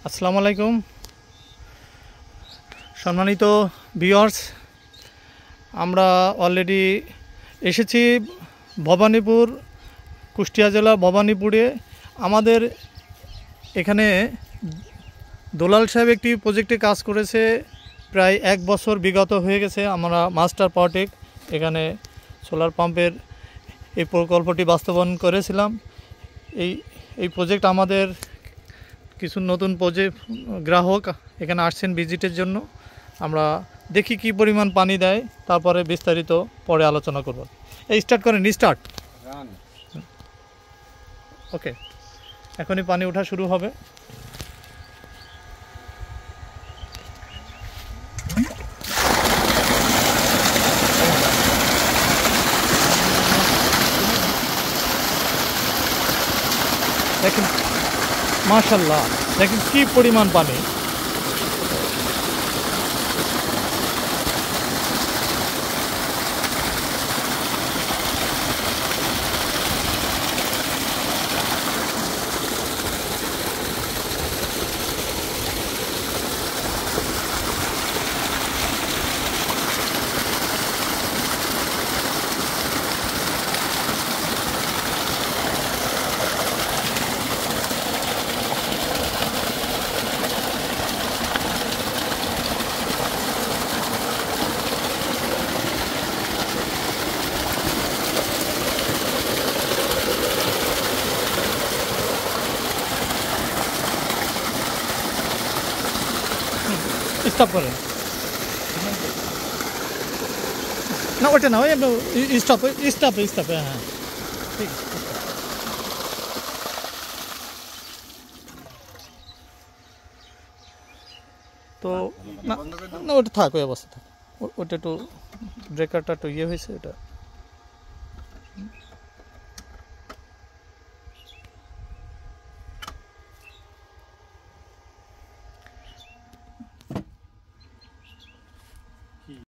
আসসালামু আলাইকুম সম্মানিত ভিউয়ার্স, আমরা অলরেডি এসেছি ভবানীপুর, কুষ্টিয়া জেলা ভবানীপুরে। আমাদের এখানে দুলাল সাহেব একটি প্রজেক্টে কাজ করেছে, প্রায় 1 বছর বিগত হয়ে গেছে। আমরা মাস্টার পাওয়ারটেক এখানে সোলার পাম্পের এই প্রকল্পটি বাস্তবায়ন করেছিলাম। এই প্রজেক্ট আমাদের কিছু নতুন গ্রাহক এখানে আসছেন ভিজিটের জন্য। আমরা দেখি কি পরিমাণ পানি দেয়, তারপরে বিস্তারিত পরে আলোচনা করব। এই স্টার্ট করেন, স্টার্ট। ওকে, এখনই পানি ওঠা শুরু হবে। দেখেন মাশাআল্লাহ, দেখেন কি পরিমাণ পানি। স্টপ করেন না, ওটা না, ওই স্টপ স্টপ স্টপ। হ্যাঁ ঠিক আছে। তো না না, ওটা থাক, ওই অবস্থা থাক। ওটা একটু ব্রেকারটা একটু ইয়ে হয়েছে, ওটা